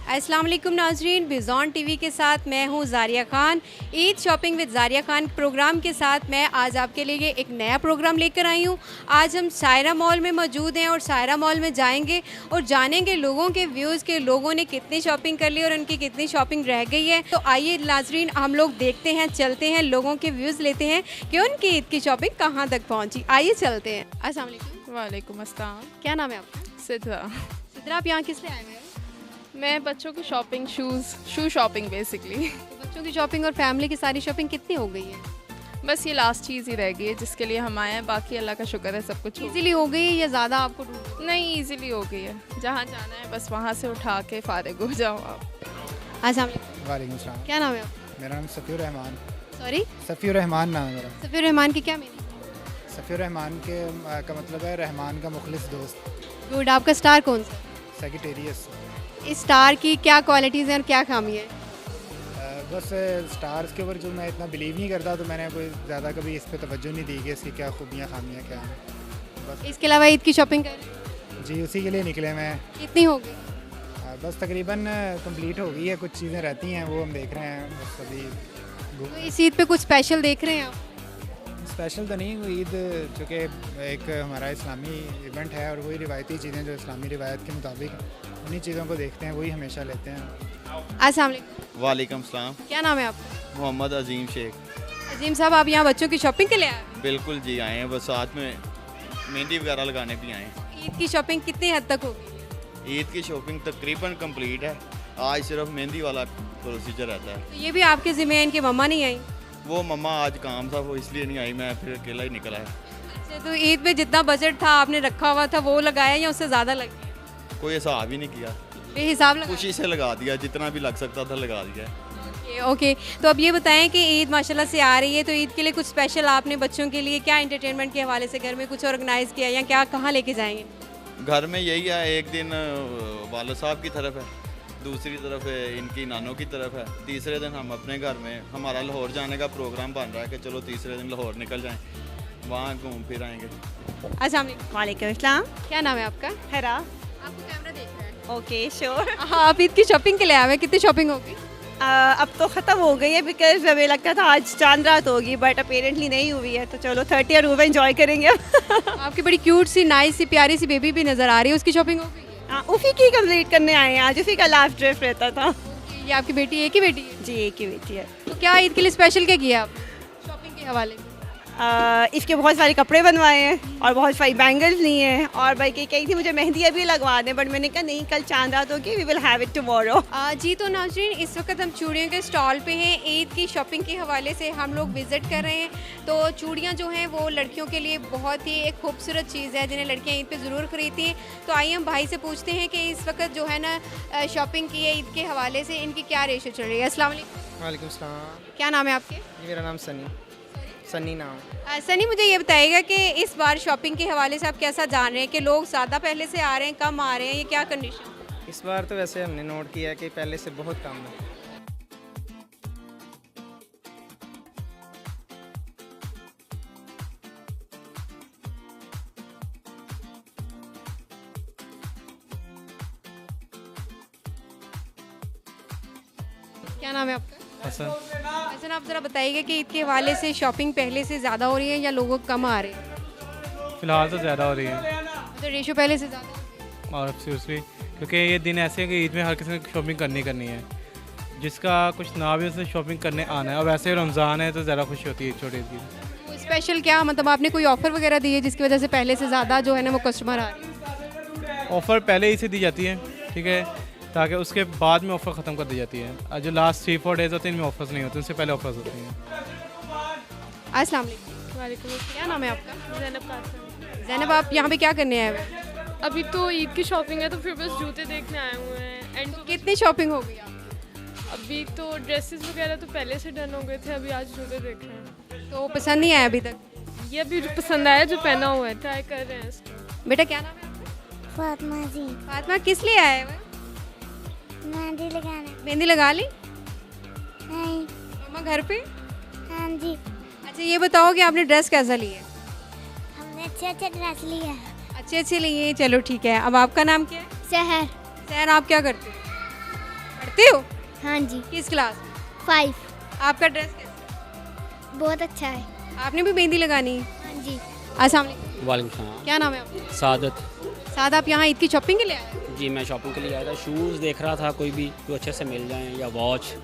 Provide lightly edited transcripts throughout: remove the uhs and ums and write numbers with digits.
अस्सलाम वालेकुम नाजरीन, बिज़ॉन टीवी के साथ मैं हूँ Zaria Khan. Eid shopping with Zaria Khan programme के साथ मैं आज आपके लिए एक नया प्रोग्राम लेकर आई हूँ। आज हम सायरा मॉल में मौजूद हैं और सायरा मॉल में जाएंगे और जानेंगे लोगों के व्यूज़ के, लोगों ने कितनी शॉपिंग कर ली और उनकी कितनी शॉपिंग रह गई है। तो आइए नाजरीन, हम लोग देखते हैं, चलते हैं, लोगों के व्यूज़ लेते हैं कि उनकी ईद की शॉपिंग कहाँ तक पहुँची। आइए चलते हैं। अस्सलाम वालेकुम। वालेकुम अस्सलाम। क्या नाम है आपका? सिद्रा। सिद्रा, आप यहाँ किस लिए आए हुए हैं? मैं बच्चों की शॉपिंग, शू शॉपिंग बेसिकली। बच्चों की शॉपिंग और फैमिली की सारी शॉपिंग कितनी हो गई है? बस ये लास्ट चीज़ ही रह गई है जिसके लिए हम आए हैं, बाकी अल्लाह का शुक्र है सब कुछ इजीली हो गई है या ज़्यादा आपको ढूंढ? नहीं, इजीली हो गई है। जहाँ जाना है बस वहाँ से उठा के फारिग हो जाओ आप। अस्सलाम वालेकुम। वालेकुम अस्सलाम। क्या नाम है आपका? मेरा नाम सफ़ीर रहमान। सॉरी, सफ़ीर रहमान नाम है मेरा। सफ़ीर रहमान की क्या मीनिंग? सफ़ीर रहमान के का मतलब है रहमान का मुखलिस दोस्त। गुड। आपका स्टार कौन सा? सेक्रेटेरियस। इस स्टार की क्या क्वालिटीज़ हैं और क्या खामी है? बस स्टार्स के ऊपर जो मैं इतना बिलीव नहीं करता, तो मैंने कोई ज़्यादा कभी इस पे तवज्जो नहीं दी कि इसकी क्या खूबियाँ खामियाँ क्या हैं। बस इसके अलावा ईद की शॉपिंग कर रहे हैं? जी, उसी के लिए निकले मैं। कितनी हो गई? बस तकरीबन कंप्लीट हो गई है, कुछ चीज़ें रहती हैं वो हम देख रहे हैं बस अभी। तो इस ईद पे कुछ स्पेशल देख रहे हैं आप? स्पेशल तो नहीं, वो ईद चूँकि एक हमारा इस्लामी इवेंट है और वही रिवायती चीज़ें जो इस्लामी रिवायत के मुताबिक उन्हीं चीज़ों को देखते हैं, वही हमेशा लेते हैं। अस्सलाम वालेकुम। वालेकुम सलाम। क्या नाम है आपका? मोहम्मद अजीम शेख। अजीम साहब, आप यहाँ बच्चों की शॉपिंग के लिए आए हैं? बिल्कुल जी, आए हैं, बस साथ में मेहंदी वगैरह लगाने भी आए हैं। ईद की शॉपिंग कितनी हद तक होगी? ईद की शॉपिंग तकरीबन कंप्लीट है, आज सिर्फ मेहंदी वाला प्रोसीजर रहता है। तो ये भी आपके ज़िम्मे है, इनकी मम्मा नहीं आई? वो मम्मा आज काम था, वो इसलिए नहीं आई, मैं फिर अकेला ही निकला है। अच्छा, तो ईद पे जितना बजट था आपने रखा हुआ था वो लगाया या उससे ज़्यादा लग गया? कोई हिसाब ही नहीं किया, बेहिसाब लगा? खुशी से लगा दिया, जितना भी लग सकता था लगा दिया। ओके। तो अब ये बताएं कि ईद माशाल्लाह से आ रही है, तो ईद के लिए कुछ स्पेशल आपने बच्चों के लिए क्या एंटरटेनमेंट के हवाले से घर में कुछ ऑर्गेनाइज़ किया या क्या, कहाँ लेके जाएंगे? घर में यही है, एक दिन वालिद साहब की तरफ है, दूसरी तरफ इनकी नानों की तरफ है, तीसरे दिन हम अपने घर में, हमारा लाहौर जाने का प्रोग्राम बन रहा है कि चलो तीसरे दिन लाहौर निकल जाएं, वहाँ घूम फिर आएंगे। अस्सलाम वालेकुम। वालेकुम अस्सलाम। क्या नाम है आपका? हेरा। आपको कैमरा देख रहा है? Okay sure. हाँ, आप ईद की शॉपिंग के लिए आए हैं, कितनी शॉपिंग होगी? अब तो ख़त्म हो गई है बिकॉज हमें लगता था आज चांद रात होगी, बट अपेरेंटली नहीं हुई है, तो चलो 30 और रूबा एंजॉय करेंगे। आपकी बड़ी क्यूट सी, नाइस सी, प्यारी सी बेबी भी नज़र आ रही है, उसकी शॉपिंग हो गई है? उसी की कंप्लीट करने आए हैं, आज उसी का लास्ट ड्रेस रहता था। ये आपकी बेटी, एक ही बेटी है? जी, एक ही बेटी है। तो क्या ईद के लिए स्पेशल क्या किया आप शॉपिंग के हवाले से? इसके बहुत सारे कपड़े बनवाए हैं और बहुत सारी बैंगल्स ली हैं, और भाई कही थी मुझे मेहंदी अभी लगवा दें, बट मैंने कहा नहीं, कल चांद रात होगी, we will have it tomorrow. जी, तो नाज़रीन, इस वक्त हम चूड़ियों के स्टॉल पे हैं। ईद की शॉपिंग के हवाले से हम लोग विज़िट कर रहे हैं। तो चूड़ियाँ जो हैं वो लड़कियों के लिए बहुत ही एक खूबसूरत चीज़ है जिन्हें लड़कियाँ ईद पे ज़रूर ख़रीदती हैं। तो आइए हम भाई से पूछते हैं कि इस वक्त जो है ना शॉपिंग की है ईद के हवाले से, इनकी क्या रेशो चल रही है। अस्सलाम वालेकुम। वालेकुम अस्सलाम। क्या नाम है आपके? जी, मेरा नाम सनी नाम। सनी, मुझे ये बताइएगा कि इस बार शॉपिंग के हवाले से आप कैसा जान रहे हैं कि लोग ज़्यादा पहले से आ रहे हैं, कम आ रहे हैं, ये क्या कंडीशन? इस बार तो वैसे हमने नोट किया कि पहले से बहुत कम है। क्या नाम है आपका? हसन। हसन, आप ज़रा बताइएगा कि ईद के हवाले से शॉपिंग पहले से ज़्यादा हो रही है या लोगों कम आ रहे हैं? फ़िलहाल तो ज़्यादा हो रही है, तो रेशो पहले से ज़्यादा हो रही है। और सीरियसली क्योंकि ये दिन ऐसे है कि ईद में हर किसी ने शॉपिंग करनी है, जिसका कुछ ना भी उसने शॉपिंग करने आना है, और वैसे रमज़ान है तो ज़्यादा खुशी होती है छोटी ईद की। तो स्पेशल क्या, मतलब आपने कोई ऑफ़र वगैरह दी है जिसकी वजह से पहले से ज़्यादा जो है ना वो कस्टमर आ रहे हैं? ऑफ़र पहले ही से दी जाती है, ठीक है, ताकि उसके बाद में ऑफ़र ख़त्म कर दी जाती है। जो लास्ट 3-4 डेज़ होते हैं इनमें ऑफ़र्स नहीं होते, उनसे पहले ऑफ़र्स होते हैं। अस्सलाम वालेकुम। वालेकुम। क्या नाम है आपका? ज़ैनब कासम। ज़ैनब, आप यहाँ पे क्या करने आए हुए हैं? अभी तो ईद की शॉपिंग है तो फिर बस जूते देखने आए हुए हैं। एंड कितनी शॉपिंग हो गई आपकी? अभी तो ड्रेसेस वगैरह तो पहले से डन हो गए थे, अभी आज जूते देख रहे हैं। तो पसंद नहीं आया अभी तक? ये अभी पसंद आया जो पहना हुआ है, ट्राई कर रहे हैं इसको। बेटा, क्या नाम है आपका? फातिमा जी। फातिमा, किस लिए आए हुए? मेहंदी लगाने। मेहंदी लगा ली? नहीं। मम्मा घर पे? हाँ जी, अच्छा, ये बताओ कि आपने ड्रेस कैसा लिया? हमने अच्छे ड्रेस लिया है। अच्छे लिए, चलो ठीक है। अब आपका नाम क्या है? शहर। सहर, आप क्या करते हो? पढ़ते हो? हाँ जी किस क्लास? 5 आपका ड्रेस कैसा? बहुत अच्छा है। आपने भी मेहंदी लगानी है? हाँ जी अस्सलाम वालेकुम। वालेकुम सलाम। क्या नाम है आपका? सादत। साद, आप यहाँ ईद की शॉपिंग के लिए आए हैं? जी मैं शॉपिंग के लिए आया था, शूज़ देख रहा था कोई भी जो अच्छे से मिल जाएं, या वॉच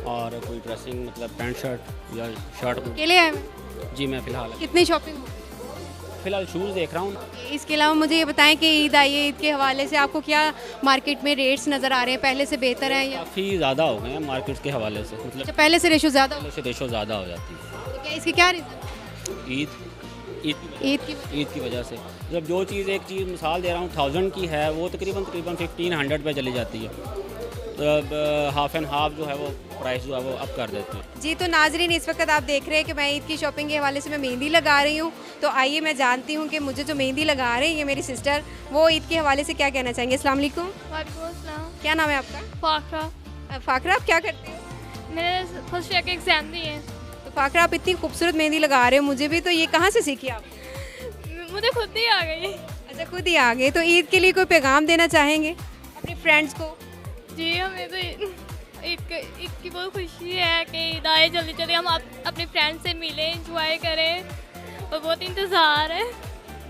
और कोई ड्रेसिंग मतलब पैंट शर्ट या शर्ट। अकेले आए हैं? जी मैं फ़िलहाल कितनी शॉपिंग हो? शूज़ देख रहा हूँ। इसके अलावा मुझे ये बताएं कि ईद आई है, ईद के हवाले से आपको क्या मार्केट में रेट्स नज़र आ रहे हैं, पहले से बेहतर हैं या काफ़ी ज़्यादा हो गए हैं मार्केट के हवाले से, मतलब अच्छा, पहले से रेशो ज़्यादा हो? पहले से रेशो ज़्यादा हो जाती है। तो क्या इसके क्या रीज़न? ईद की वजह से जब जो चीज़ एक चीज़ मिसाल दे रहा हूँ 1000 की है, वो तकरीबन 1500 पे चली जाती है, तो अब हाफ एंड हाफ जो है वो प्राइस जो है वो अप कर देते हैं। जी तो नाजरीन, इस वक्त आप देख रहे हैं कि मैं ईद की शॉपिंग के हवाले से मैं मेहंदी लगा रही हूँ। तो आइए मैं जानती हूँ कि मुझे जो मेहंदी लगा रही है मेरी सिस्टर, वो ईद के हवाले से क्या कहना चाहेंगे। अस्सलाम वालेकुम। वालेकुम अस्सलाम। क्या नाम है आपका? फाखरा। फाखरा, आप क्या करते हो? मैंने फर्स्ट ईयर के एग्ज़ाम दिए हैं। तो फाखरा, आप इतनी खूबसूरत मेहंदी लगा रहे हो, मुझे भी तो ये कहाँ से सीखी आप? मुझे खुद ही आ गई। अच्छा, खुद ही आ गए। तो ईद के लिए कोई पैगाम देना चाहेंगे अपने फ्रेंड्स को? जी हमें तो ईद की बहुत खुशी है कि ईद आए जल्दी जल्दी, हम अपने फ्रेंड से मिलें, एंजॉय करें, और बहुत इंतज़ार है।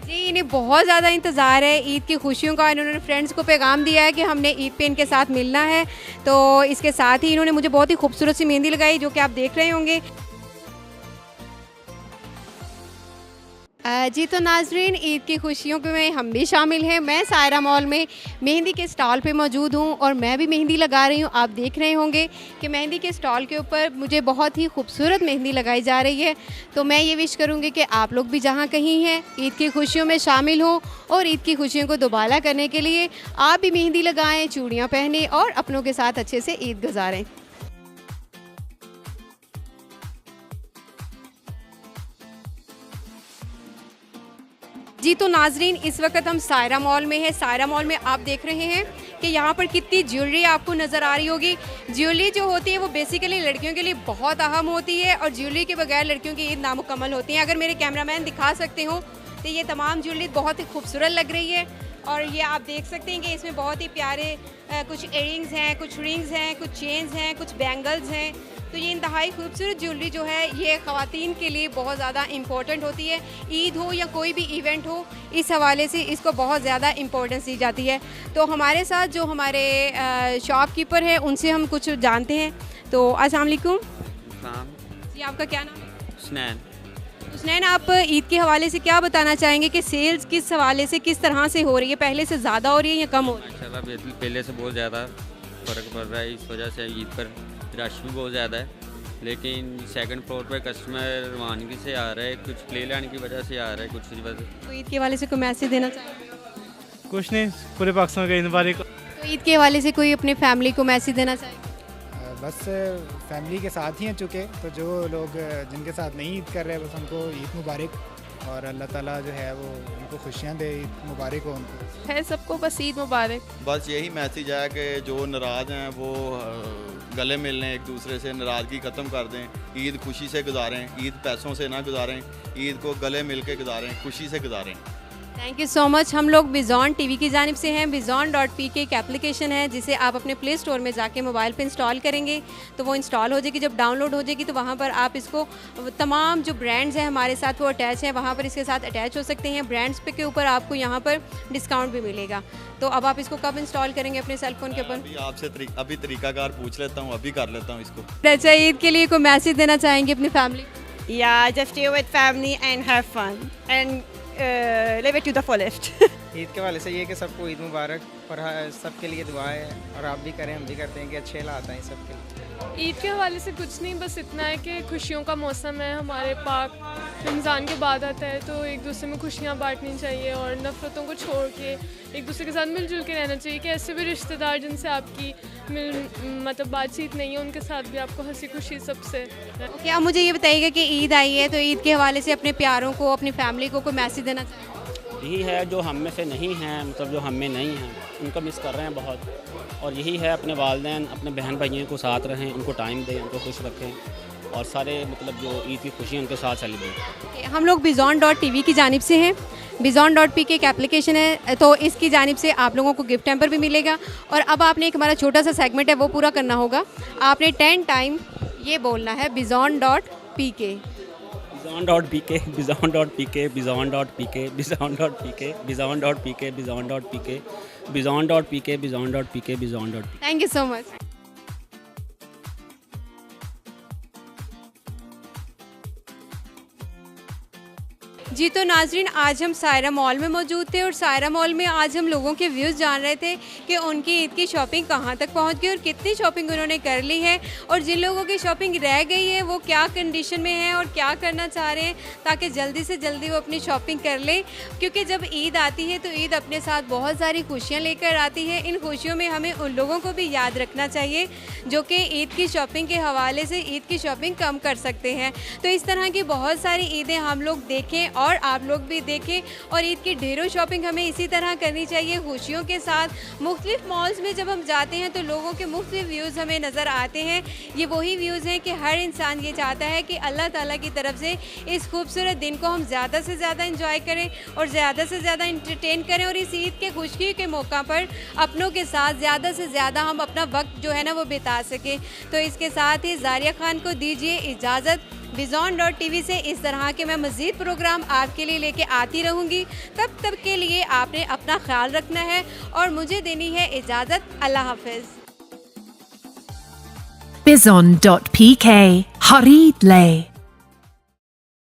जी, इन्हें बहुत ज़्यादा इंतज़ार है ईद की खुशियों का। इन्होंने फ्रेंड्स को पैगाम दिया है कि हमने ईद पे इनके साथ मिलना है। तो इसके साथ ही इन्होंने मुझे बहुत ही खूबसूरत सी मेहंदी लगाई, जो कि आप देख रहे होंगे। जी तो नाजरीन, ईद की खुशियों में हम भी शामिल हैं। मैं सायरा मॉल में मेहंदी के स्टॉल पे मौजूद हूँ और मैं भी मेहंदी लगा रही हूँ। आप देख रहे होंगे कि मेहंदी के स्टॉल के ऊपर मुझे बहुत ही खूबसूरत मेहंदी लगाई जा रही है। तो मैं ये विश करूँगी कि आप लोग भी जहाँ कहीं हैं ईद की खुशियों में शामिल हों, और ईद की खुशियों को दोबारा करने के लिए आप भी मेहंदी लगाएँ, चूड़ियाँ पहने और अपनों के साथ अच्छे से ईद गुजारें। जी तो नाजरीन, इस वक्त हम सायरा मॉल में है। सायरा मॉल में आप देख रहे हैं कि यहाँ पर कितनी ज्वेलरी आपको नज़र आ रही होगी। ज्वेलरी जो होती है वो बेसिकली लड़कियों के लिए बहुत अहम होती है, और ज्वेलरी के बगैर लड़कियों की ईद नामुकम्मल होती है। अगर मेरे कैमरामैन दिखा सकते हो तो ये तमाम ज्वेलरी बहुत ही खूबसूरत लग रही है, और ये आप देख सकते हैं कि इसमें बहुत ही प्यारे कुछ इयरिंग्स हैं, कुछ रिंग्स हैं, कुछ चेन्स हैं, कुछ बैंगल्स हैं। तो ये इंतहाई खूबसूरत ज्वेलरी जो है ये ख़वातीन के लिए बहुत ज़्यादा इम्पोर्टेंट होती है। ईद हो या कोई भी इवेंट हो, इस हवाले से इसको बहुत ज़्यादा इम्पोर्टेंस दी जाती है। तो हमारे साथ जो हमारे शॉपकीपर हैं उनसे हम कुछ जानते हैं। तो अस्सलाम वालेकुम जी, आपका क्या नाम है? हुसनैन। हुसनैन, आप ईद के हवाले से क्या बताना चाहेंगे कि सेल्स किस हवाले से किस तरह से हो रही है? पहले से ज़्यादा हो रही है या कम हो रही है? माशाल्लाह पहले से बहुत ज़्यादा फ़र्क पड़ रहा है। इस वजह से ईद पर रश भी बहुत ज़्यादा है, लेकिन सेकंड फ्लोर पर कस्टमर रवानगी से आ रहे हैं, कुछ ले लाने की वजह से आ रहा है, कुछ इस वजह से। तो ईद के हवाले से कोई मैसेज देना चाहेंगे? कुछ नहीं, पूरे पाकिस्तान का ईद मुबारक। तो ईद के हवाले से कोई अपने फैमिली को मैसेज देना चाहेंगे? बस फैमिली के साथ ही हैं चूँकि, तो जो लोग जिनके साथ नहीं ईद कर रहे बस उनको ईद मुबारक, और अल्लाह ताला जो है वो उनको खुशियाँ दे, ईद मुबारक हो उनको। है सबको बस ईद मुबारक। बस यही मैसेज है कि जो नाराज़ हैं वो गले मिल लें, एक दूसरे से नाराज़गी ख़त्म कर दें, ईद खुशी से गुजारें, ईद पैसों से ना गुजारें, ईद को गले मिल के गुजारें, खुशी से गुजारें। Thank you so much. हम लोग बिजॉन टीवी की जानिब से हैं। बिजॉन.pk एक एप्लीकेशन है जिसे आप अपने प्ले स्टोर में जाके मोबाइल पे इंस्टॉल करेंगे तो वो इंस्टॉल हो जाएगी। जब डाउनलोड हो जाएगी तो वहाँ पर आप इसको तमाम जो ब्रांड्स हैं हमारे साथ वो अटैच हैं, वहाँ पर इसके साथ अटैच हो सकते हैं। ब्रांड्स पे के ऊपर आपको यहाँ पर डिस्काउंट भी मिलेगा। तो अब आप इसको कब इंस्टॉल करेंगे अपने सेलफोन के ऊपर? अभी आपसे अभी तरीकाकार पूछ लेता हूँ, अभी कर लेता हूँ इसको। अच्छा, ईद के लिए कोई मैसेज देना चाहेंगे अपनी family? Yeah, just stay with family and have fun and live it to the fullest. Eid के वाले से ये कि सबको ईद मुबारक, और सबके लिए दुआ है, और आप भी करें, हम भी करते हैं कि अच्छे हालात हैं सबके लिए। ईद के हवाले से कुछ नहीं, बस इतना है कि खुशियों का मौसम है हमारे पाक, रमज़ान के बाद आता है, तो एक दूसरे में खुशियाँ बांटनी चाहिए और नफ़रतों को छोड़ के एक दूसरे के साथ मिलजुल के रहना चाहिए। कि ऐसे भी रिश्तेदार जिनसे आपकी मतलब बातचीत नहीं है, उनके साथ भी आपको हंसी खुशी सबसे। ओके, अब मुझे ये बताइएगा कि ईद आई है तो ईद के हवाले से अपने प्यारों को, अपनी फैमिली को कोई मैसेज देना चाहिए? यही है जो हम में से नहीं हैं, मतलब जो हम में नहीं हैं उनको मिस कर रहे हैं बहुत, और यही है अपने वालिदैन अपने बहन भाइयों को साथ रहें, उनको टाइम दें, उनको खुश रखें, और सारे मतलब जो ईद की खुशी उनके साथ सेलिब्रेट। हम लोग बिजॉन.tv की जानिब से हैं। bizon.pk एक एप्लीकेशन है, तो इसकी जानिब से आप लोगों को गिफ्ट हैम्पर भी मिलेगा। और अब आपने एक हमारा छोटा सा सेगमेंट है वो पूरा करना होगा। आपने 10 टाइम ये बोलना है bizon.pk। bizon.pk, bizon.pk, bizon.pk, bizon.pk, bizon.pk, bizon.pk, bizon.pk, bizon.pk, bizon.pk। Thank you so much. जी तो नाजरीन, आज हम सायरा मॉल में मौजूद थे और सायरा मॉल में आज हम लोगों के व्यूज़ जान रहे थे कि उनकी ईद की शॉपिंग कहाँ तक पहुँच गई और कितनी शॉपिंग उन्होंने कर ली है, और जिन लोगों की शॉपिंग रह गई है वो क्या कंडीशन में है और क्या करना चाह रहे हैं ताकि जल्दी से जल्दी वो अपनी शॉपिंग कर लें। क्योंकि जब ईद आती है तो ईद अपने साथ बहुत सारी खुशियाँ लेकर आती है। इन खुशियों में हमें उन लोगों को भी याद रखना चाहिए जो कि ईद की शॉपिंग के हवाले से ईद की शॉपिंग कम कर सकते हैं। तो इस तरह की बहुत सारी ईदें हम लोग देखें और आप लोग भी देखें, और ईद की ढेरों शॉपिंग हमें इसी तरह करनी चाहिए खुशियों के साथ। मुख्तलिफ मॉल्स में जब हम जाते हैं तो लोगों के मुख्तलिफ व्यूज़ हमें नज़र आते हैं। ये वही व्यूज़ हैं कि हर इंसान ये चाहता है कि अल्लाह ताला की तरफ से इस खूबसूरत दिन को हम ज़्यादा से ज़्यादा इंजॉय करें और ज़्यादा से ज़्यादा इंटरटेन करें, और इस ईद के खुशी के मौका पर अपनों के साथ ज़्यादा से ज़्यादा हम अपना वक्त जो है ना वो बिता सकें। तो इसके साथ ही ज़ारिया खान को दीजिए इजाज़त। bizon.tv से इस तरह के मैं मज़ीद प्रोग्राम आपके लिए लेके आती रहूँगी। तब तक के लिए आपने अपना ख्याल रखना है और मुझे देनी है इजाज़त। अल्लाह हाफ़िज़। bizon.pk, Harid Le।